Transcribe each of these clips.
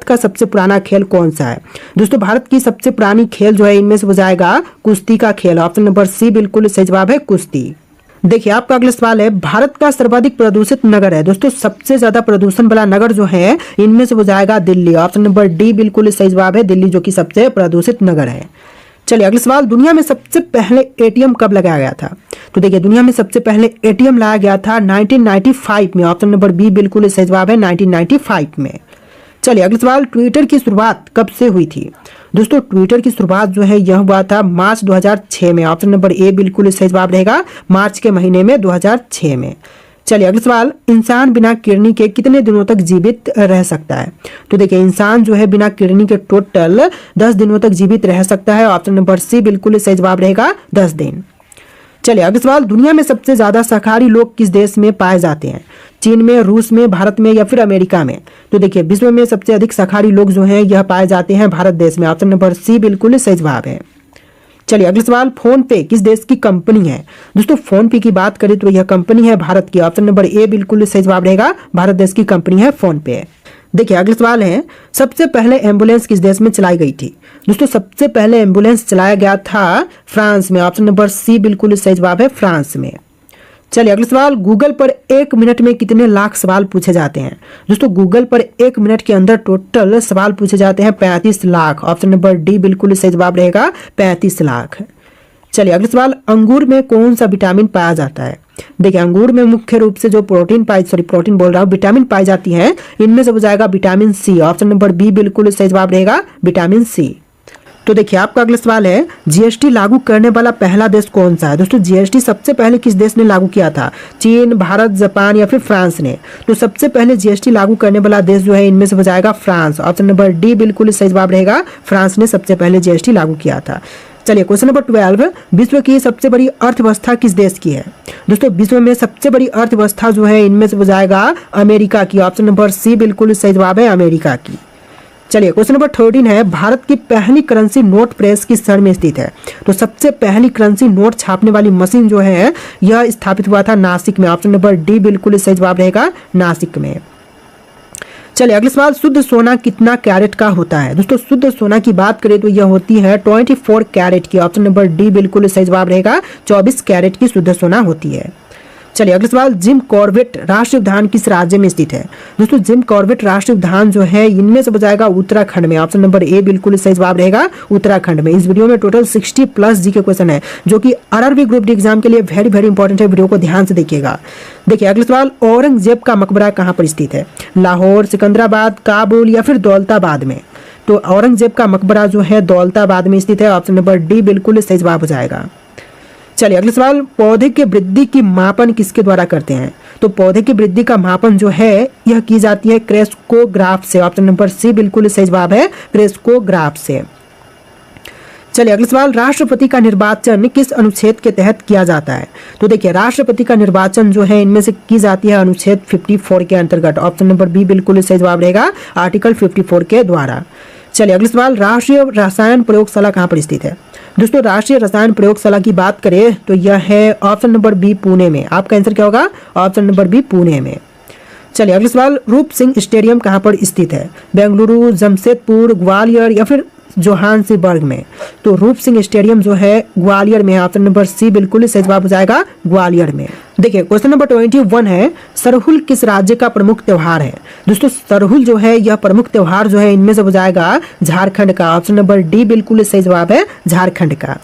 भारत का सबसे पुराना खेल कौन सा है? दोस्तों भारत की सबसे पुरानी खेल जो है इनमें से हो जाएगा कुश्ती का खेल। ऑप्शन नंबर सी बिल्कुल सही जवाब है कुश्ती। देखिए आपका अगला सवाल है, भारत का सर्वाधिक प्रदूषित नगर है। दोस्तों सबसे ज्यादा प्रदूषण वाला नगर जो है इनमें से हो जाएगा दिल्ली। ऑप्शन नंबर डी बिल्कुल सही जवाब है दिल्ली, जो कि सबसे प्रदूषित नगर है। चलिए अगला सवाल, दुनिया में सबसे पहले एटीएम कब लगाया गया था? तो देखिए दुनिया में सबसे पहले एटीएम लाया गया था 1995 में। ऑप्शन नंबर बी बिल्कुल सही जवाब है 1995 में। चलिए अगला सवाल, ट्विटर की शुरुआत कब से हुई थी? दोस्तों ट्विटर की शुरुआत जो है यह हुआ था मार्च 2006 में। ऑप्शन नंबर ए बिल्कुल सही जवाब रहेगा मार्च के महीने में 2006 में। चलिए अगला सवाल, इंसान बिना किडनी के कितने दिनों तक जीवित रह सकता है? तो देखिए इंसान जो है बिना किडनी के टोटल 10 दिनों तक जीवित रह सकता है। ऑप्शन नंबर सी बिल्कुल सही जवाब रहेगा 10 दिन। चलिए अगला सवाल, दुनिया में सबसे ज्यादा शाकाहारी लोग किस देश में पाए जाते हैं? चीन में, रूस में, भारत में या फिर अमेरिका में? तो देखिए विश्व में सबसे अधिक शाकाहारी लोग जो हैं यह पाए जाते हैं भारत देश में। ऑप्शन नंबर सी बिल्कुल सही जवाब है। चलिए अगला सवाल, फोन पे किस देश की कंपनी है? दोस्तों फोन पे की बात करें तो यह कंपनी है भारत की। ऑप्शन नंबर ए बिल्कुल सही जवाब रहेगा भारत देश की कंपनी है फोन पे। देखिए अगला सवाल है, सबसे पहले एम्बुलेंस किस देश में चलाई गई थी? दोस्तों सबसे पहले एम्बुलेंस चलाया गया था फ्रांस में। ऑप्शन नंबर सी बिल्कुल सही जवाब है फ्रांस में। चलिए अगला सवाल, गूगल पर 1 मिनट में कितने लाख सवाल पूछे जाते हैं? दोस्तों गूगल पर 1 मिनट के अंदर टोटल सवाल पूछे जाते हैं 35 लाख। ऑप्शन नंबर डी बिल्कुल सही जवाब रहेगा 35 लाख। चलिए अगला सवाल, अंगूर में कौन सा विटामिन पाया जाता है? देखिए अंगूर में मुख्य रूप से जो विटामिन पाई जाती है इनमें से हो जाएगा vitamin C. Option number B बिल्कुल सही जवाब रहेगा विटामिन सी। तो देखिए आपका अगला सवाल है, जीएसटी लागू करने वाला पहला देश कौन सा है? दोस्तों जीएसटी सबसे पहले किस देश ने लागू किया था? चीन, भारत, जापान या फिर फ्रांस ने? तो सबसे पहले जीएसटी लागू करने वाला देश जो है इनमें से हो जाएगा फ्रांस। ऑप्शन नंबर डी बिल्कुल सही जवाब रहेगा फ्रांस ने सबसे पहले जीएसटी लागू किया था। चलिए क्वेश्चन नंबर 12, विश्व की सबसे बड़ी अर्थव्यवस्था किस देश की है? दोस्तों विश्व में सबसे बड़ी अर्थव्यवस्था जो है इनमें से हो जाएगा अमेरिका की। ऑप्शन नंबर सी बिल्कुल सही जवाब है अमेरिका की। चलिए क्वेश्चन नंबर 13 है, भारत की पहली करेंसी नोट प्रेस किस शहर में स्थित है? तो सबसे पहली करेंसी नोट छापने वाली मशीन जो है यह स्थापित हुआ था नासिक में। ऑप्शन नंबर डी बिल्कुल सही जवाब रहेगा नासिक में। चलिए अगला सवाल, शुद्ध सोना कितना कैरेट का होता है? दोस्तों शुद्ध सोना की बात करें तो यह होती है 24 कैरेट की। ऑप्शन नंबर डी बिल्कुल सही जवाब रहेगा 24 कैरेट की शुद्ध सोना होती है। चलिए अगला सवाल, जिम कॉर्बेट राष्ट्रीय उद्यान किस राज्य में स्थित है? दोस्तों जिम कॉर्बेट राष्ट्रीय उद्यान जो है इनमें से बजाएगा उत्तराखंड में। ऑप्शन नंबर ए बिल्कुल सही जवाब रहेगा उत्तराखंड में। इस वीडियो में टोटल 60+ जी के क्वेश्चन है जो कि आरआरबी ग्रुप डी एग्जाम के लिए वेरी वेरी इंपॉर्टेंट है। वीडियो को ध्यान से देखिएगा। देखिए अगला सवाल, औरंगजेब का मकबरा कहाँ पर स्थित है? लाहौर, सिकंदराबाद, काबुल या फिर दौलताबाद में? तो औरंगजेब का मकबरा जो है दौलताबाद में स्थित है। ऑप्शन नंबर डी बिल्कुल सही जवाब हो जाएगा। चलिए अगला सवाल, पौधे के वृद्धि की मापन किसके द्वारा करते हैं? तो पौधे की वृद्धि का मापन जो है यह की जाती है क्रेस्कोग्राफ से। ऑप्शन नंबर सी बिल्कुल सही जवाब है क्रेस्कोग्राफ से। चलिए अगला सवाल, राष्ट्रपति का निर्वाचन किस अनुच्छेद के तहत किया जाता है? तो देखिए राष्ट्रपति का निर्वाचन जो है इनमें से की जाती है अनुच्छेद 54 के अंतर्गत। ऑप्शन नंबर बी बिल्कुल सही जवाब रहेगा आर्टिकल 54 के द्वारा। चलिए अगला सवाल, राष्ट्रीय रसायन प्रयोगशाला कहाँ पर स्थित है? दोस्तों राष्ट्रीय रसायन प्रयोगशाला की बात करें तो यह है ऑप्शन नंबर बी पुणे में। आपका आंसर क्या होगा? ऑप्शन नंबर बी पुणे में। चलिए अगला सवाल, रूप सिंह स्टेडियम कहाँ पर स्थित है? बेंगलुरु, जमशेदपुर, ग्वालियर या फिर जोहान्सबर्ग में? तो रूप सिंह स्टेडियम जो है ग्वालियर में है। ऑप्शन नंबर सी बिल्कुल सही जवाब हो जाएगा ग्वालियर में। देखिए क्वेश्चन नंबर 21 है, सरहुल किस राज्य का प्रमुख त्योहार है? दोस्तों सरहुल जो है यह प्रमुख त्योहार जो है इनमें से हो जाएगा झारखंड का। ऑप्शन नंबर डी बिल्कुल सही जवाब है झारखंड का।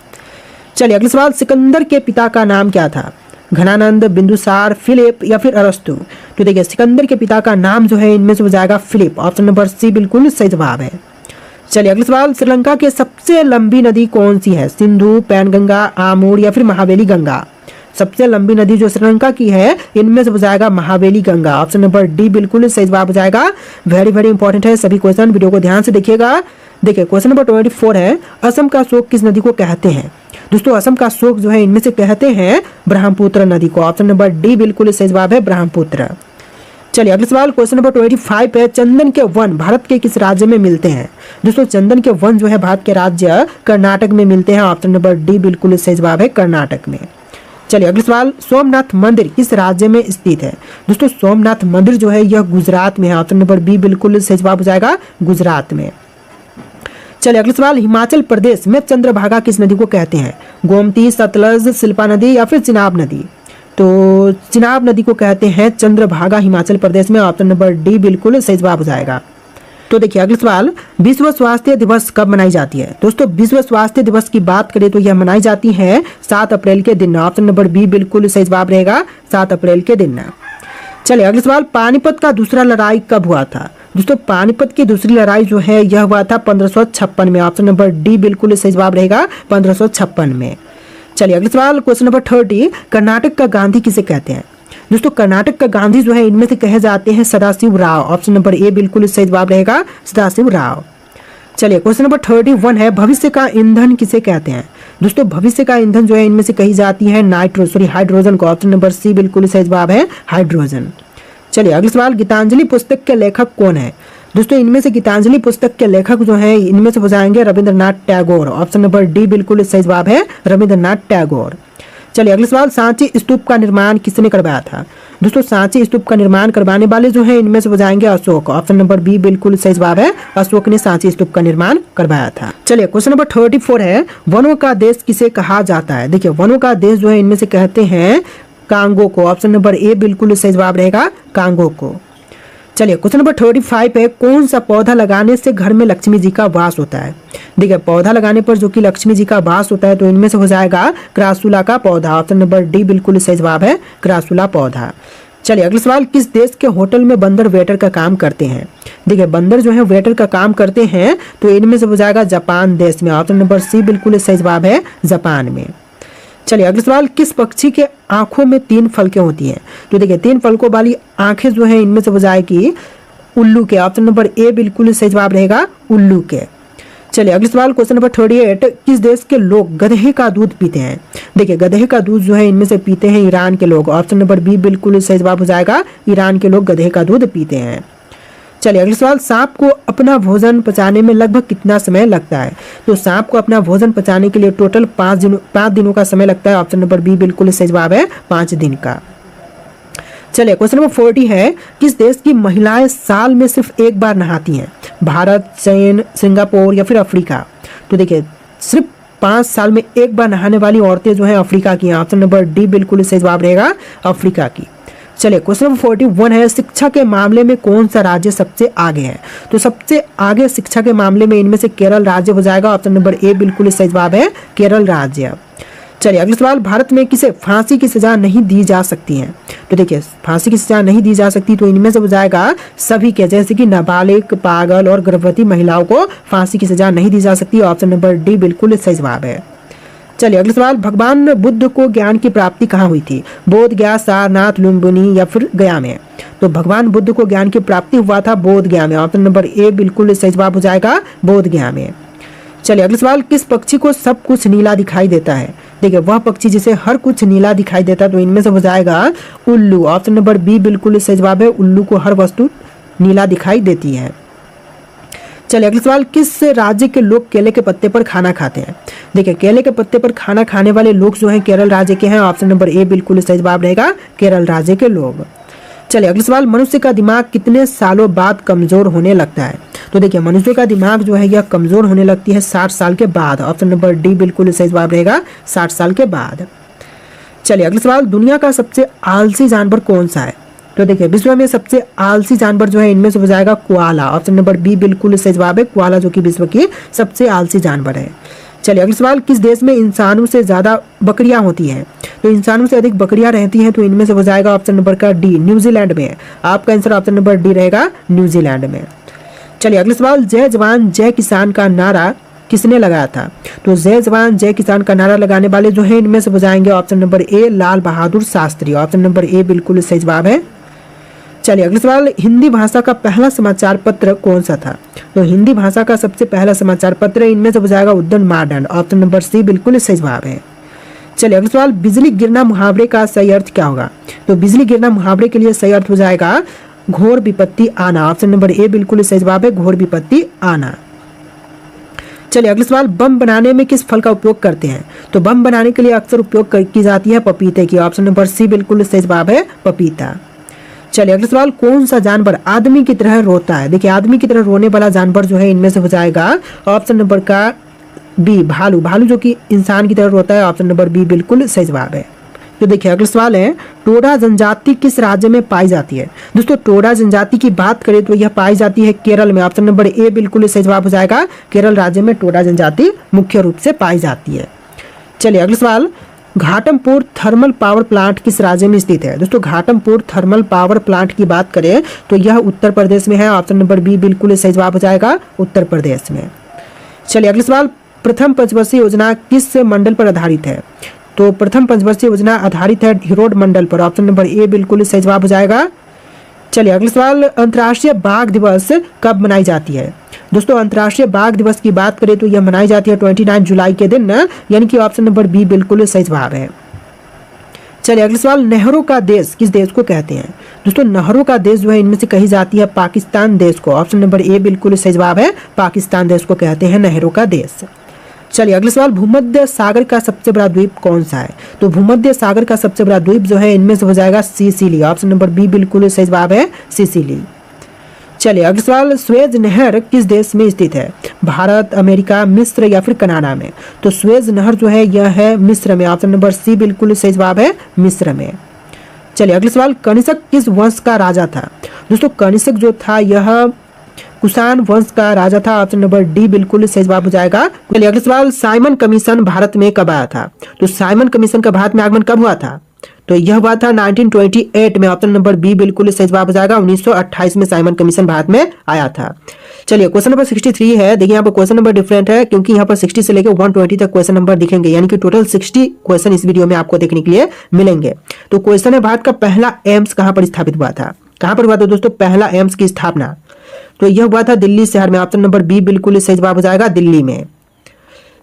चलिए अगला सवाल, सिकंदर के पिता का नाम क्या था? घनानंद, बिंदुसार, फिलिप या फिर अरस्तु? तो देखिए सिकंदर के पिता का नाम जो है इनमें से हो जाएगा फिलिप। ऑप्शन नंबर सी बिल्कुल सही जवाब है। चलिए अगला सवाल, श्रीलंका की सबसे लंबी नदी कौन सी है? सिंधु, पैनगंगा, आमूर या फिर महावेली गंगा? सबसे लंबी नदी जो श्रीलंका की है इनमें से हो जाएगा Mahaweli Ganga. Option number D बिल्कुल सही जवाब हो जाएगा। वेरी वेरी इंपॉर्टेंट है सभी क्वेश्चन, वीडियो को ध्यान से देखिएगा। देखिए क्वेश्चन नंबर 24 है, असम का शोक किस नदी को कहते हैं? दोस्तों असम का शोक जो है इनमें से कहते हैं ब्रह्मपुत्र नदी को। ऑप्शन नंबर डी बिल्कुल सही जवाब है ब्रह्मपुत्र। चलिए अगला सवाल, क्वेश्चन नंबर 25 है, चंदन के वन भारत के किस राज्य में मिलते हैं? दोस्तों चंदन के वन जो है भारत के राज्य कर्नाटक में मिलते हैं। ऑप्शन नंबर डी बिल्कुल सही जवाब है कर्नाटक में। चलिए अगला सवाल, सोमनाथ मंदिर किस राज्य में स्थित है? दोस्तों सोमनाथ मंदिर जो है यह गुजरात में है। ऑप्शन नंबर बी बिल्कुल सही जवाब हो जाएगा, गुजरात में। चलिए अगला सवाल, हिमाचल प्रदेश में चंद्रभागा किस नदी को कहते हैं? गोमती, सतलज, शिल्पा नदी या फिर चिनाब नदी? तो चिनाब नदी को कहते हैं चंद्रभागा हिमाचल प्रदेश में। ऑप्शन नंबर डी बिल्कुल सही जवाब हो जाएगा। तो देखिए अगला सवाल, विश्व स्वास्थ्य दिवस कब मनाई जाती है? दोस्तों विश्व स्वास्थ्य दिवस की बात करें तो यह मनाई जाती है 7 अप्रैल के दिन। ऑप्शन नंबर बी बिल्कुल सही जवाब रहेगा, 7 अप्रैल के दिन। चलिए अगला सवाल, पानीपत का दूसरा लड़ाई कब हुआ था? दोस्तों पानीपत की दूसरी लड़ाई जो है यह हुआ था 1556 में। ऑप्शन नंबर डी बिल्कुल सही जवाब रहेगा, 1556 में। चलिए अगला सवाल, क्वेश्चन नंबर 30, कर्नाटक का गांधी किसे कहते हैं? दोस्तों कर्नाटक का गांधी जो है इनमें से कहे जाते हैं Sadashiv Rao. Option number A बिल्कुल सही जवाब रहेगा, सदाशिव राव। चलिए क्वेश्चन नंबर 31 है, भविष्य का ईंधन किसे कहते हैं? दोस्तों भविष्य का ईंधन जो है इनमें से कही जाती है हाइड्रोजन को। ऑप्शन नंबर सी बिल्कुल सही जवाब है, हाइड्रोजन। चलिए अगला सवाल, गीतांजलि पुस्तक के लेखक कौन है? दोस्तों इनमें से गीतांजलि पुस्तक के लेखक जो है इनमें से हो जाएंगे Rabindranath Tagore. Option number D बिल्कुल सही जवाब है, रविंद्रनाथ टैगोर। चलिए अगला सवाल, सांची स्तूप का निर्माण किसने करवाया था? दोस्तों सांची स्तूप का निर्माण करवाने वाले जो है इनमें से हो जाएंगे अशोक। ऑप्शन नंबर बी बिल्कुल सही जवाब है, अशोक ने सांची स्तूप का निर्माण करवाया था। चलिए क्वेश्चन नंबर 34 है, वनों का देश किसे कहा जाता है? देखिए वनों का देश जो है इनमें से कहते हैं कांगो को। ऑप्शन नंबर ए बिल्कुल सही जवाब रहेगा, कांगो को। चलिए क्वेश्चन नंबर 35 है, कौन सा पौधा लगाने से घर में लक्ष्मी जी का वास होता है? देखिए पौधा लगाने पर जो कि लक्ष्मी जी का वास होता है तो इनमें से हो जाएगा क्रासुला का पौधा। ऑप्शन नंबर डी बिल्कुल सही जवाब है, क्रासुला पौधा। चलिए अगला सवाल, किस देश के होटल में बंदर वेटर का काम करते हैं? देखिए बंदर जो है वेटर का काम करते हैं तो इनमें से हो जाएगा जापान देश में। ऑप्शन नंबर सी बिल्कुल सही जवाब है, जापान में। चलिए अगला सवाल, किस पक्षी के आंखों में 3 फलकें होती हैं? तो देखिए 3 फलकों वाली आंखें जो है इनमें से हो जाएगी उल्लू के। ऑप्शन नंबर ए बिल्कुल सही जवाब रहेगा, उल्लू के। चलिए अगला सवाल, क्वेश्चन नंबर 38, किस देश के लोग गधे का दूध पीते हैं? देखिए गधे का दूध जो है इनमें से पीते हैं ईरान के लोग। ऑप्शन नंबर बी बिल्कुल सही जवाब हो जाएगा, ईरान के लोग गधे का दूध पीते हैं। चलिए अगला सवाल, सांप को अपना भोजन पचाने में लगभग कितना समय लगता है? तो सांप को अपना भोजन पचाने के लिए टोटल 5 दिनों का समय लगता है। ऑप्शन नंबर बी बिल्कुल सही जवाब है, 5 दिन का। चलिए क्वेश्चन नंबर 40 है, किस देश की महिलाएं साल में सिर्फ एक बार नहाती हैं? भारत, चीन, सिंगापुर या फिर अफ्रीका? तो देखिए सिर्फ 5 साल में एक बार नहाने वाली औरतें जो है अफ्रीका की हैं। ऑप्शन नंबर डी बिल्कुल सही जवाब रहेगा, अफ्रीका की। चलिए क्वेश्चन नंबर 41 है, शिक्षा के मामले में कौन सा राज्य सबसे आगे है? तो सबसे आगे शिक्षा के मामले में इनमें से केरल राज्य हो जाएगा। ऑप्शन नंबर ए बिल्कुल सही जवाब है, केरल राज्य। चलिए अगला सवाल, भारत में किसे फांसी की सजा नहीं दी जा सकती है? तो देखिए फांसी की सजा नहीं दी जा सकती तो इनमें से हो जाएगा सभी के, जैसे कि नाबालिग, पागल और गर्भवती महिलाओं को फांसी की सजा नहीं दी जा सकती। ऑप्शन नंबर डी बिल्कुल सही जवाब है। चलिए अगला सवाल, भगवान बुद्ध को ज्ञान की प्राप्ति कहाँ हुई थी? बोध गया, सारनाथ, लुम्बिनी या फिर गया में? तो भगवान बुद्ध को ज्ञान की प्राप्ति हुआ था बोध गया में। ऑप्शन नंबर ए बिल्कुल सही जवाब हो जाएगा, बोध गया में। चलिए अगला सवाल, किस पक्षी को सब कुछ नीला दिखाई देता है? देखिए वह पक्षी जिसे हर कुछ नीला दिखाई देता है तो इनमें से हो जाएगा उल्लू। ऑप्शन नंबर बी बिल्कुल सही जवाब है, उल्लू को हर वस्तु नीला दिखाई देती है। चलिए अगला सवाल, किस राज्य के लोग केले के पत्ते पर खाना खाते हैं? देखिए केले के पत्ते पर खाना खाने वाले लोग जो हैं केरल राज्य के हैं। ऑप्शन नंबर ए बिल्कुल सही जवाब रहेगा, केरल राज्य के लोग। चलिए अगला सवाल, मनुष्य का दिमाग कितने सालों बाद कमजोर होने लगता है? तो देखिए मनुष्य का दिमाग जो है यह कमजोर होने लगती है 60 साल के बाद। ऑप्शन नंबर डी बिल्कुल सही जवाब रहेगा, 60 साल के बाद। चलिए अगला सवाल, दुनिया का सबसे आलसी जानवर कौन सा है? तो देखिए विश्व में सबसे आलसी जानवर जो है इनमें से हो जाएगा कोआला। ऑप्शन नंबर बी बिल्कुल सही जवाब है, कोआला जो कि विश्व की सबसे आलसी जानवर है। चलिए अगला सवाल, किस देश में इंसानों से ज्यादा बकरियां होती हैं? तो इंसानों से अधिक बकरियां रहती हैं तो इनमें से हो जाएगा ऑप्शन नंबर का डी, न्यूजीलैंड में। आपका आंसर ऑप्शन नंबर डी रहेगा, न्यूजीलैंड में। चलिए अगला सवाल, जय जवान जय किसान का नारा किसने लगाया था? तो जय जवान जय किसान का नारा लगाने वाले जो है इनमें से हो जाएंगे option number A, Lal Bahadur Shastri. Option number A बिल्कुल सही जवाब है। चलिए अगला सवाल, हिंदी भाषा का पहला समाचार पत्र कौन सा था? तो हिंदी भाषा का सबसे पहला समाचार पत्र इनमें से हो जाएगा उद्दंड मार्डन। ऑप्शन नंबर सी बिल्कुल सही जवाब है। चलिए अगला सवाल, बिजली गिरना मुहावरे का सही अर्थ क्या होगा? तो बिजली गिरना मुहावरे के लिए सही अर्थ हो जाएगा घोर विपत्ति आना। ऑप्शन नंबर ए बिल्कुल सही जवाब है, घोर विपत्ति आना। चलिए अगला सवाल, बम बनाने में किस फल का उपयोग करते हैं? तो बम बनाने के लिए अक्सर उपयोग की जाती है पपीते की। ऑप्शन नंबर सी बिल्कुल सही जवाब है, पपीता। चलिए अगला सवाल, कौन सा जानवर आदमी की तरह रोता है? देखिए आदमी की तरह रोने वाला जानवर जो है इनमें से हो जाएगा ऑप्शन नंबर का बी, भालू। भालू जो कि इंसान की तरह रोता है। ऑप्शन नंबर बी बिल्कुल सही जवाब है। तो देखिए अगला सवाल है, टोडा जनजाति किस राज्य में पाई जाती है? दोस्तों टोडा जनजाति की बात करें तो यह पाई जाती है केरल में। ऑप्शन नंबर ए बिल्कुल सही जवाब हो जाएगा। केरल राज्य में टोडा जनजाति मुख्य रूप से पाई जाती है। चलिए अगला सवाल, घाटमपुर थर्मल पावर प्लांट किस राज्य में स्थित है? दोस्तों घाटमपुर थर्मल पावर प्लांट की बात करें तो यह उत्तर प्रदेश में है। ऑप्शन नंबर बी बिल्कुल सही जवाब हो जाएगा, उत्तर प्रदेश में। चलिए अगला सवाल, प्रथम पंचवर्षीय योजना किस मंडल पर आधारित है? तो प्रथम पंचवर्षीय योजना आधारित है हिरोड मंडल पर। ऑप्शन नंबर ए बिल्कुल सही जवाब हो जाएगा। चलिए अगला सवाल, अंतर्राष्ट्रीय बाघ दिवस कब मनाई जाती है? दोस्तों अंतर्राष्ट्रीय बाघ दिवस की बात करें तो यह मनाई जाती है 29 जुलाई के दिन, यानी कि ऑप्शन नंबर बी बिल्कुल सही जवाब है। चलिए अगला सवाल, नहरों का देश किस देश को कहते हैं? दोस्तों नहरों का देश जो है इनमें से कही जाती है पाकिस्तान देश को। ऑप्शन नंबर ए बिल्कुल सही जवाब है, पाकिस्तान देश को कहते हैं नहरों का देश। चलिए अगला सवाल, भूमध्य सागर का सबसे बड़ा द्वीप कौन सा है? तो भूमध्य सागर का सबसे बड़ा द्वीप जो है इनमें से हो जाएगा सिसिली। ऑप्शन नंबर बी बिल्कुल सही जवाब है, सिसिली। चलिए अगला सवाल, स्वेज नहर किस देश में स्थित है? भारत, अमेरिका, मिस्र या फिर कनाडा में? तो स्वेज नहर जो है यह है मिस्र में। ऑप्शन नंबर सी बिल्कुल सही जवाब है, मिस्र में। चलिए अगला सवाल, कनिष्क किस वंश का राजा था? दोस्तों कनिष्क जो था यह कुषाण वंश का राजा था। ऑप्शन नंबर डी बिल्कुल सही जवाब हो जाएगा। चलिए अगला सवाल, साइमन कमीशन भारत में कब आया था? तो साइमन कमीशन का भारत में आगमन कब हुआ था? तो यह हुआ था 1928 में। ऑप्शन नंबर बी बिल्कुल सही जवाब हो जाएगा। 1928 में साइमन कमीशन भारत में आया था। चलिए क्वेश्चन नंबर 63 है। देखिए यहाँ पर क्वेश्चन नंबर डिफरेंट है क्योंकि यहाँ पर 60 से लेकर 120 तक क्वेश्चन नंबर दिखेंगे, यानी कि टोटल 60 क्वेश्चन इस वीडियो में आपको देखने के लिए मिलेंगे। तो क्वेश्चन है, भारत का पहला एम्स कहाँ पर स्थापित हुआ था? कहाँ पर हुआ था दोस्तों पहला एम्स की स्थापना? तो यह हुआ था दिल्ली शहर में। ऑप्शन नंबर बी बिल्कुल सही जवाब हो जाएगा, दिल्ली में।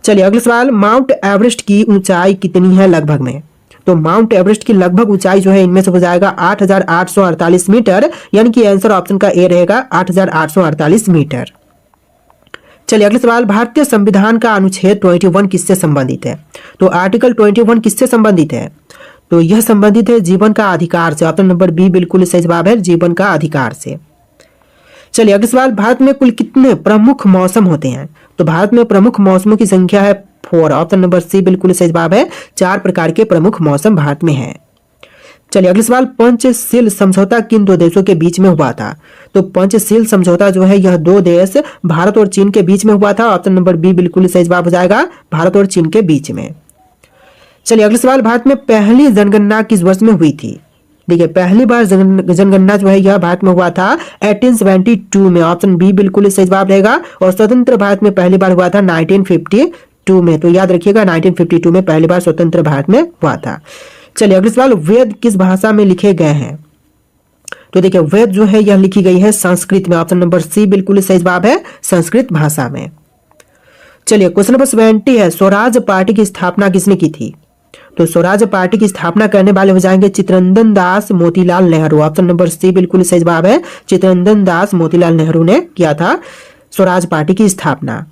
चलिए अगला सवाल, माउंट एवरेस्ट की ऊंचाई कितनी है लगभग में? तो माउंट एवरेस्ट की लगभग ऊंचाई जो है इनमें से हो जाएगा 8,848 मीटर, यानी कि आंसर ऑप्शन का ए रहेगा 8,848 मीटर। चलिए अगला सवाल, भारतीय संविधान का अनुच्छेद 21 किससे संबंधित है? तो आर्टिकल 21 किससे संबंधित है? तो यह संबंधित है जीवन का अधिकार से। ऑप्शन नंबर बी बिल्कुल सही जवाब है, जीवन का अधिकार से। चलिए अगला सवाल, भारत में कुल कितने प्रमुख मौसम होते हैं? तो भारत में प्रमुख मौसमों की संख्या है 4। ऑप्शन नंबर सी बिल्कुल सही जवाब है, 4 प्रकार के प्रमुख मौसम भारत में हैं। चलिए अगला सवाल, पंचशील समझौता किन 2 देशों के बीच में हुआ था? तो पंचशील समझौता जो है यह 2 देश भारत और चीन के बीच में हुआ था। ऑप्शन नंबर बी बिल्कुल सही जवाब हो जाएगा, भारत और चीन के बीच में। चलिए अगला सवाल, भारत में पहली जनगणना किस वर्ष में हुई थी? देखिए पहली बार जनगणना जो है यह भारत में हुआ था 1872 में। ऑप्शन बी बिल्कुल सही जवाब रहेगा। और स्वतंत्र भारत में पहली बार हुआ था 1952 में। तो याद रखिएगा 1952 में पहली बार स्वतंत्र भारत में हुआ था। चलिए अगला सवाल, वेद किस भाषा में लिखे गए हैं? तो देखिए वेद जो है यह लिखी गई है संस्कृत में। ऑप्शन नंबर सी बिल्कुल सही जवाब है, संस्कृत भाषा में। चलिए क्वेश्चन नंबर 70 है, स्वराज पार्टी की स्थापना किसने की थी? तो स्वराज पार्टी की स्थापना करने वाले हो जाएंगे Chittaranjan Das Motilal Nehru. Option number C बिल्कुल सही जवाब है, चित्तरंजन दास मोतीलाल नेहरू ने किया था स्वराज पार्टी की स्थापना।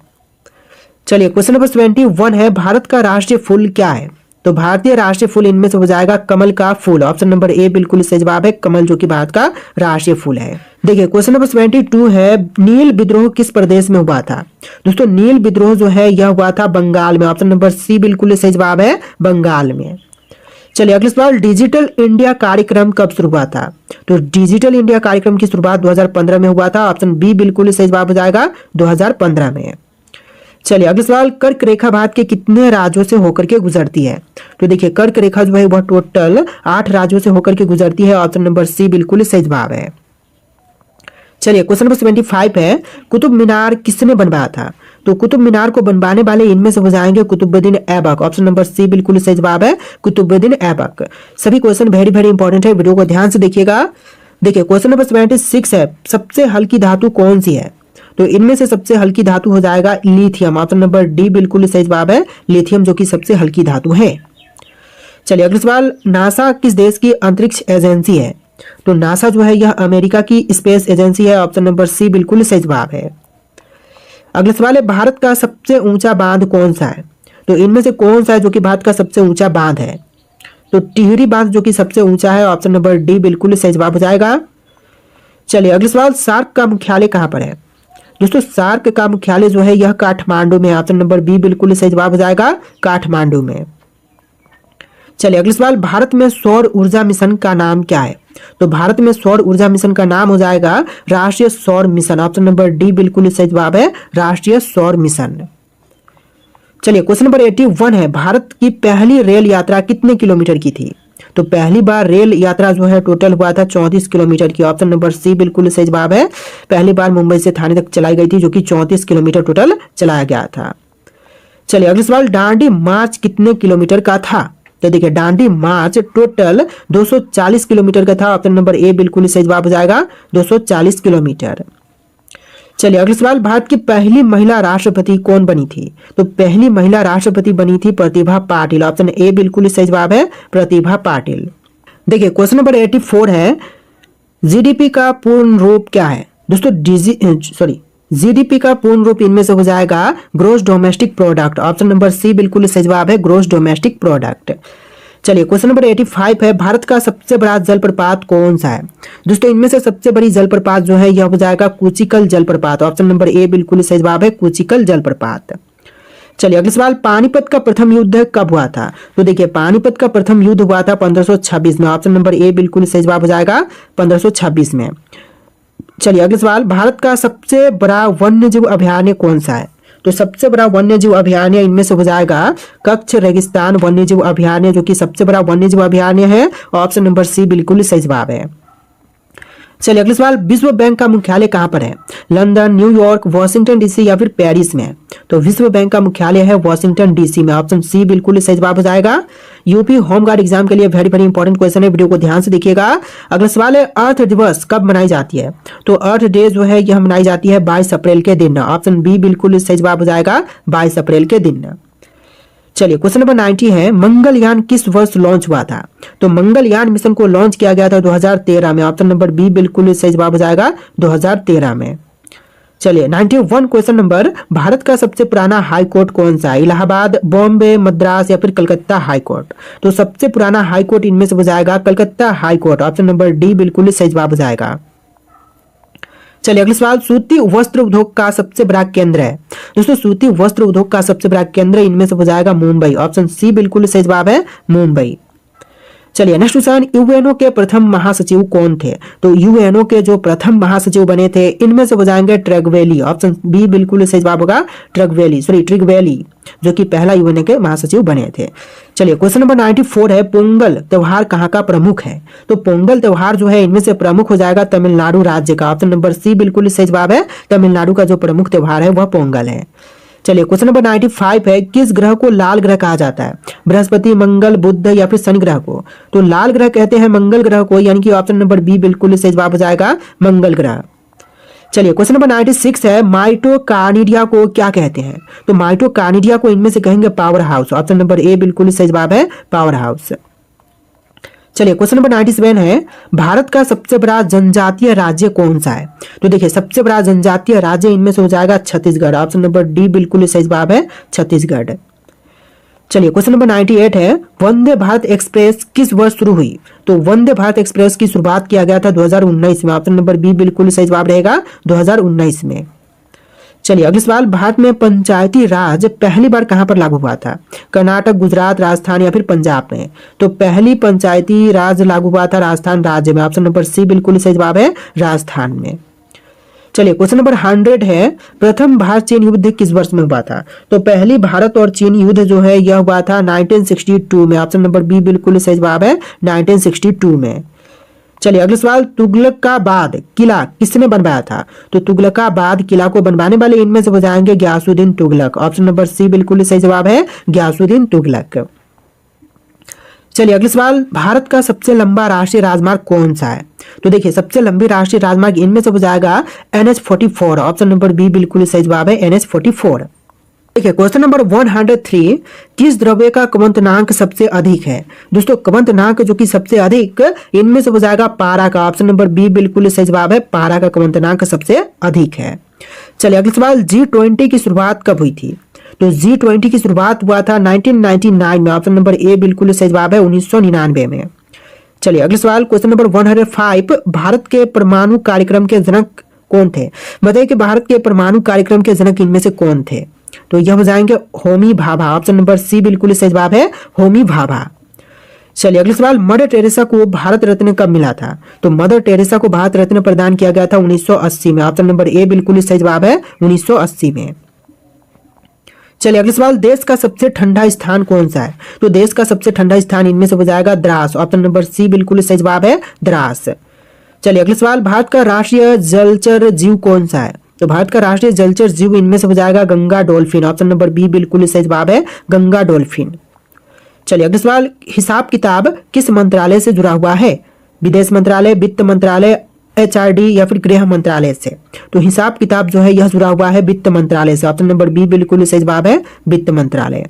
चलिए क्वेश्चन नंबर 71 है, भारत का राष्ट्रीय फूल क्या है? तो भारतीय राष्ट्रीय फूल इनमें से हो जाएगा कमल का फूल। ऑप्शन नंबर ए बिल्कुल सही जवाब है, कमल जो कि भारत का राष्ट्रीय फूल है। देखिए क्वेश्चन नंबर 72 है, नील विद्रोह किस प्रदेश में हुआ था? दोस्तों नील विद्रोह जो है यह हुआ था बंगाल में। ऑप्शन नंबर सी बिल्कुल सही जवाब है, बंगाल में। चलिए अगला सवाल, डिजिटल इंडिया कार्यक्रम कब शुरू हुआ था? तो डिजिटल इंडिया कार्यक्रम की शुरुआत 2015 में हुआ था। ऑप्शन बी बिल्कुल सही जवाब हो जाएगा, 2015 में। चलिए अगला सवाल, कर्क रेखा भारत के कितने राज्यों से होकर के गुजरती है? तो देखिए कर्क रेखा जो है वह टोटल 8 राज्यों से होकर के गुजरती है। ऑप्शन नंबर सी बिल्कुल सही जवाब है। चलिए क्वेश्चन नंबर 75 है, कुतुब मीनार किसने बनवाया था? तो कुतुब मीनार को बनवाने वाले इनमें से हो जाएंगे Qutubuddin Aibak. Option number C बिल्कुल सही जवाब है, कुतुबुद्दीन ऐबक। सभी क्वेश्चन वेरी वेरी इंपॉर्टेंट है, वीडियो को ध्यान से देखिएगा। देखिए क्वेश्चन नंबर 76 है, सबसे हल्की धातु कौन सी है? तो इनमें से सबसे हल्की धातु हो जाएगा लिथियम। ऑप्शन नंबर डी बिल्कुल सही जवाब है, लिथियम जो कि सबसे हल्की धातु है। चलिए अगला सवाल, नासा किस देश की अंतरिक्ष एजेंसी है? तो नासा जो है यह अमेरिका की स्पेस एजेंसी है। ऑप्शन नंबर सी बिल्कुल सही जवाब है। अगला सवाल है भारत का सबसे ऊंचा बांध कौन सा है? तो इनमें से कौन सा है जो कि भारत का सबसे ऊंचा बांध है? तो टिहरी बांध जो कि सबसे ऊंचा है, ऑप्शन नंबर डी बिल्कुल सही जवाब हो जाएगा। चलिए अगला सवाल, सार्क का मुख्यालय कहां पर है? दोस्तों सार्क का मुख्यालय जो है यह काठमांडू में, ऑप्शन नंबर बी बिल्कुल सही जवाब हो जाएगा, काठमांडू में। चलिए अगला सवाल, भारत में सौर ऊर्जा मिशन का नाम क्या है? तो भारत में सौर ऊर्जा मिशन का नाम हो जाएगा राष्ट्रीय सौर मिशन, ऑप्शन नंबर डी बिल्कुल सही जवाब है, राष्ट्रीय सौर मिशन। चलिए क्वेश्चन नंबर 81 है, भारत की पहली रेल यात्रा कितने किलोमीटर की थी? तो पहली बार रेल यात्रा जो है टोटल हुआ था 34 किलोमीटर की, ऑप्शन नंबर सी बिल्कुल सही जवाब है। पहली बार मुंबई से थाने तक चलाई गई थी जो कि 34 किलोमीटर टोटल चलाया गया था। चलिए अगला सवाल, दांडी मार्च कितने किलोमीटर का था? तो देखिए दांडी मार्च टोटल 240 किलोमीटर का था, ऑप्शन नंबर ए बिल्कुल सही जवाब हो जाएगा, 240 किलोमीटर। चलिए अगला सवाल, भारत की पहली महिला राष्ट्रपति कौन बनी थी? तो पहली महिला राष्ट्रपति बनी थी प्रतिभा पाटिल, ऑप्शन ए बिल्कुल सही जवाब है, प्रतिभा पाटिल। देखिए क्वेश्चन नंबर 84 है, जीडीपी का पूर्ण रूप क्या है? दोस्तों जीडीपी का पूर्ण रूप इनमें से हो जाएगा gross domestic product, option number C बिल्कुल सही जवाब है, ग्रोस डोमेस्टिक प्रोडक्ट। चलिए क्वेश्चन नंबर 85 है, भारत का सबसे बड़ा जलप्रपात कौन सा है? दोस्तों इनमें से सबसे बड़ी जलप्रपात जो है यह हो जाएगा कुचिकल जलप्रपात, ऑप्शन नंबर ए बिल्कुल सही जवाब है, कुचिकल जलप्रपात। चलिए अगला सवाल, पानीपत का प्रथम युद्ध कब हुआ था? तो देखिए पानीपत का प्रथम युद्ध हुआ था 1526 में, ऑप्शन नंबर ए बिल्कुल सही जवाब हो जाएगा, 1526 में। चलिए अगला सवाल, भारत का सबसे बड़ा वन्यजीव अभयारण्य कौन सा है? तो सबसे बड़ा वन्यजीव अभयारण्य इनमें से हो जाएगा कच्छ रेगिस्तान वन्यजीव अभयारण्य, जो कि सबसे बड़ा वन्यजीव अभयारण्य है, ऑप्शन नंबर सी बिल्कुल सही जवाब है। चलिए अगला सवाल, विश्व बैंक का मुख्यालय कहां पर है? लंदन, न्यूयॉर्क, वॉशिंगटन डीसी या फिर पेरिस में? तो विश्व बैंक का मुख्यालय है वॉशिंगटन डीसी में, ऑप्शन सी बिल्कुल सही जवाब हो जाएगा। यूपी होमगार्ड एग्जाम के लिए वेरी वेरी इंपॉर्टेंट क्वेश्चन है, वीडियो को ध्यान से देखिएगा। अगला सवाल है, अर्थ दिवस कब मनाई जाती है? तो अर्थ डे जो है यह मनाई जाती है 22 अप्रैल के दिन, ऑप्शन बी बिल्कुल सही जवाब हो जाएगा, 22 अप्रैल के दिन। चलिए क्वेश्चन नंबर 90 है, मंगलयान किस वर्ष लॉन्च हुआ था? तो मंगलयान मिशन को लॉन्च किया गया था 2013 में, ऑप्शन नंबर बी बिल्कुल सही जवाब हो जाएगा, 2013 में। चलिए 91 क्वेश्चन नंबर, भारत का सबसे पुराना हाई कोर्ट कौन सा है? इलाहाबाद, बॉम्बे, मद्रास या फिर कलकत्ता हाई कोर्ट? तो सबसे पुराना हाई कोर्ट इनमें से हो जाएगा Calcutta high court, option number D बिल्कुल सही जवाब हो जाएगा। चलिए अगला सवाल, सूती वस्त्र उद्योग का सबसे बड़ा केंद्र है? दोस्तों सूती वस्त्र उद्योग का सबसे बड़ा केंद्र इनमें से हो जाएगा मुंबई, ऑप्शन सी बिल्कुल सही जवाब है, मुंबई। चलिए नेक्स्ट क्वेश्चन, यूएनओ के प्रथम महासचिव कौन थे? तो यूएनओ के जो प्रथम महासचिव बने थे इनमें से हो जाएंगे ट्रेगवेली, ऑप्शन बी बिल्कुल सही जवाब होगा, ट्रिगवेली, जो कि पहला यूएनओ के महासचिव बने थे। चलिए क्वेश्चन नंबर 94 है, पोंगल त्योहार कहाँ का प्रमुख है? तो पोंगल त्योहार जो है इनमें से प्रमुख हो जाएगा तमिलनाडु राज्य का, ऑप्शन नंबर सी बिल्कुल सही जवाब है, तमिलनाडु का जो प्रमुख त्योहार है वह पोंगल है। चलिए क्वेश्चन नंबर 95 है, किस ग्रह को लाल ग्रह कहा जाता है? बृहस्पति, मंगल, बुध या फिर शनि ग्रह को? तो लाल ग्रह कहते हैं मंगल ग्रह को, यानी कि ऑप्शन नंबर बी बिल्कुल सही जवाब हो जाएगा, मंगल ग्रह। चलिए क्वेश्चन नंबर 96 है, माइटोकार्निडिया को क्या कहते हैं? तो माइटोकार्निडिया को इनमें से कहेंगे power house, option number A बिल्कुल सही जवाब है, पावर हाउस। चलिए क्वेश्चन नंबर 97 है, भारत का सबसे बड़ा जनजातीय राज्य कौन सा है? तो देखिए सबसे बड़ा जनजातीय राज्य इनमें से हो जाएगा छत्तीसगढ़, ऑप्शन नंबर डी बिल्कुल सही जवाब है, छत्तीसगढ़। चलिए क्वेश्चन नंबर 98 है, वंदे भारत एक्सप्रेस किस वर्ष शुरू हुई? तो वंदे भारत एक्सप्रेस की शुरुआत किया गया था 2019 में, ऑप्शन नंबर बी बिल्कुल सही जवाब रहेगा, 2019 में। चलिए अगला सवाल, भारत में पंचायती राज पहली बार कहां पर लागू हुआ था? कर्नाटक, गुजरात, राजस्थान या फिर पंजाब में? तो पहली पंचायती राज लागू हुआ था राजस्थान राज्य में, ऑप्शन नंबर सी बिल्कुल सही जवाब है, राजस्थान में। चलिए क्वेश्चन नंबर 100 है, प्रथम भारत चीन युद्ध किस वर्ष में हुआ था? तो पहली भारत और चीन युद्ध जो है यह हुआ था 1962 में, ऑप्शन नंबर बी बिल्कुल सही जवाब है, 1962 में। चलिए अगला सवाल, तुगलकाबाद किला किसने बनवाया था? तो तुगलकाबाद किला को बनवाने वाले इनमें से हो जाएंगे Ghiyasuddin Tughlaq, option number C बिल्कुल सही जवाब है, गयासुद्दीन तुगलक। चलिए अगला सवाल, भारत का सबसे लंबा राष्ट्रीय राजमार्ग कौन सा है? तो देखिए सबसे लंबी राष्ट्रीय राजमार्ग इनमें से हो जाएगा NH44, ऑप्शन नंबर बी बिल्कुल सही जवाब है, NH44। देखिए क्वेश्चन नंबर 103, किस द्रव्य का क्वथनांक सबसे अधिक है? दोस्तों क्वथनांक जो कि सबसे अधिक इनमें से हो जाएगा पारा का, ऑप्शन नंबर बी बिल्कुल सही जवाब है, पारा का क्वथनांक सबसे अधिक है। चलिए अगला सवाल, G20 की शुरुआत कब हुई थी? तो G20 की शुरुआत हुआ था 1999 में। ऑप्शन नंबर ए बिल्कुल सही जवाब है, 1999 में। चलिए अगला सवाल, क्वेश्चन नंबर 105, भारत के परमाणु कार्यक्रम के जनक कौन थे? बताइए कि भारत के परमाणु कार्यक्रम के जनक इनमें से कौन थे? तो यह हो जाएंगे Homi Bhabha. Option number C बिल्कुल सही जवाब है, होमी भाभा। चलिए अगला सवाल, मदर टेरेसा को भारत रत्न कब मिला था? तो मदर टेरेसा को भारत रत्न प्रदान किया गया था 1980 में। ऑप्शन नंबर ए बिल्कुल सही जवाब है, 1980 में। चलिए अगला सवाल, देश का सबसे ठंडा स्थान कौन सा है? तो देश का सबसे ठंडा स्थान इनमें से हो जाएगा द्रास। ऑप्शन नंबर सी बिल्कुल सही जवाब है, द्रास। चलिए अगला सवाल, भारत का राष्ट्रीय जलचर जीव कौन सा है? तो भारत का राष्ट्रीय जलचर जीव इनमें से हो जाएगा Ganga dolphin. Option number B बिल्कुल सही जवाब है, गंगा डॉल्फिन। चलिए अगला सवाल, हिसाब किताब किस मंत्रालय से जुड़ा हुआ है? विदेश मंत्रालय, वित्त मंत्रालय, HRD या फिर गृह मंत्रालय से? तो हिसाब किताब जो है यह जुड़ा हुआ है वित्त मंत्रालय से। ऑप्शन नंबर बी बिल्कुल सही जवाब है, वित्त मंत्रालय।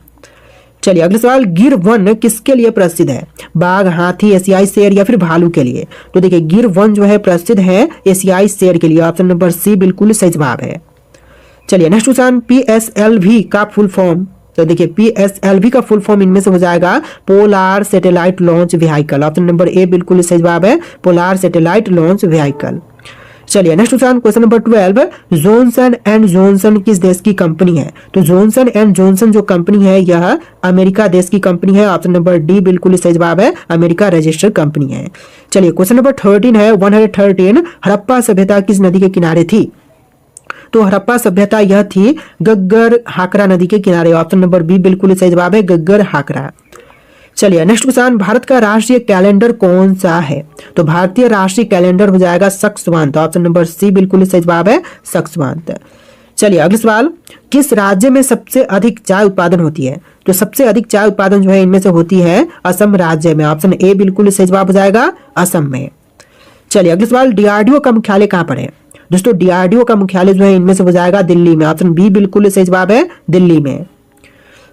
चलिए अगला सवाल, गिर वन किसके लिए प्रसिद्ध है? बाघ, हाथी, एशियाई शेर या फिर भालू के लिए? तो देखिए गिर वन जो है प्रसिद्ध है एशियाई शेर के लिए। ऑप्शन नंबर सी बिल्कुल सही जवाब है। चलिए नेक्स्ट क्वेश्चन, PSLV का फुल फॉर्म? तो देखिए PSLV का फुल फॉर्म इनमें से हो जाएगा polar satellite launch vehicle. Option number A बिल्कुल सही जवाब है, पोलार सैटेलाइट लॉन्च व्हीकल। चलिए next question, question number 12, Johnson and Johnson किस देश की कंपनी है? तो जॉनसन एंड जॉनसन जो कंपनी है यह अमेरिका देश की कंपनी है। ऑप्शन नंबर डी बिल्कुल सही जवाब है, अमेरिका रजिस्टर्ड कंपनी है। चलिए क्वेश्चन नंबर 13 है, 113, हड़प्पा सभ्यता किस नदी के किनारे थी? तो हड़प्पा सभ्यता यह थी गग्गर हाकरा नदी के किनारे। ऑप्शन नंबर बी बिल्कुल सही जवाब है, गग्गर हाकरा। चलिए नेक्स्ट क्वेश्चन, भारत का राष्ट्रीय कैलेंडर कौन सा है? तो भारतीय राष्ट्रीय कैलेंडर हो जाएगा सक्सवांत। ऑप्शन नंबर सी बिल्कुल सही जवाब है, सक्सवांत। चलिए अगला सवाल, किस राज्य में सबसे अधिक चाय उत्पादन होती है? तो सबसे अधिक चाय उत्पादन जो है इनमें से होती है असम राज्य में। ऑप्शन ए बिल्कुल सही जवाब हो जाएगा, असम में। चलिए अगला सवाल, DRDO का मुख्यालय कहाँ पर है? दोस्तों DRDO का मुख्यालय जो है इनमें से हो जाएगा दिल्ली में। ऑप्शन बी बिल्कुल सही जवाब है, दिल्ली में।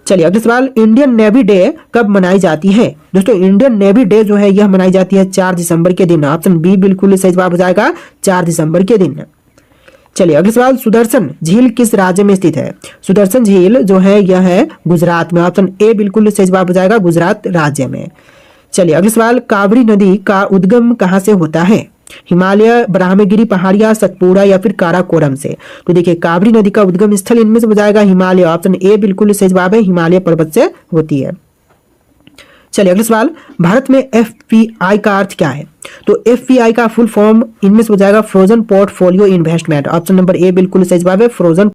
चलिए अगला सवाल, इंडियन नेवी डे कब मनाई जाती है? दोस्तों इंडियन नेवी डे जो है यह मनाई जाती है 4 दिसंबर के दिन। ऑप्शन बी बिल्कुल सही जवाब हो जाएगा, 4 दिसंबर के दिन। चलिए अगला सवाल, सुदर्शन झील किस राज्य में स्थित है? सुदर्शन झील जो है यह है गुजरात में। ऑप्शन ए बिल्कुल सही जवाब हो जाएगा, गुजरात राज्य में। चलिए अगला सवाल, कावेरी नदी का उद्गम कहाँ से होता है? हिमालय, ब्रह्मगिरी पहाड़ियां, सतपुड़ा या फिर काराकोरम से? तो देखिए कावेरी नदी का उद्गम स्थल इनमें से हो जाएगा हिमालय। ऑप्शन ए बिल्कुल सही जवाब है, हिमालय पर्वत से होती है। चलिए अगला सवाल, भारत में FPI का अर्थ क्या है? तो FPI का फुल फॉर्म इनमें से हो जाएगा frozen portfolio investment. Option number A बिल्कुल सही जवाब है, फ्रोजन